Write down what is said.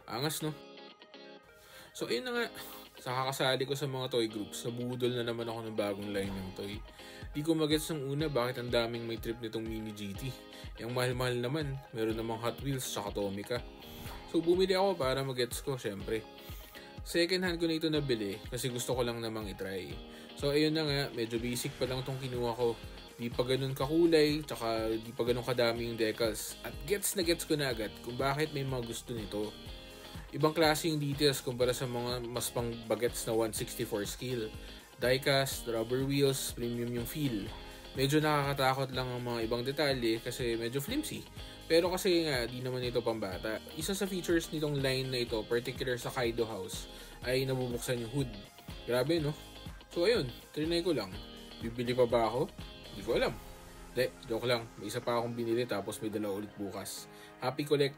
Angas, no? So, ayun na nga. Sa kakasali ko sa mga toy groups, nabudol na naman ako ng bagong line ng toy. Di ko magets ng una bakit ang daming may trip nitong Mini GT. Yung mahal-mahal naman, meron namang Hot Wheels tsaka Tomica. So, bumili ako para magets ko, syempre. Second hand ko na ito nabili kasi gusto ko lang namang itry. So, ayun na nga, medyo basic pa lang itong kinuha ko. Di pa ganun kakulay, tsaka di pa ganun kadami yung decals. At gets na gets ko na agad kung bakit may mga gusto nito. Ibang klase yung details kumpara sa mga mas pang bagets na 164 scale. Diecast, rubber wheels, premium yung feel. Medyo nakakatakot lang ang mga ibang detalye kasi medyo flimsy. Pero kasi nga, di naman ito pambata. Isa sa features nitong line na ito, particular sa Kaido House, ay nabubuksan yung hood. Grabe, no? So ayun, trinay ko lang. Bibili pa ba ako? Hindi ko alam. Joke lang. May isa pa akong binili tapos may dala ulit bukas. Happy collecting!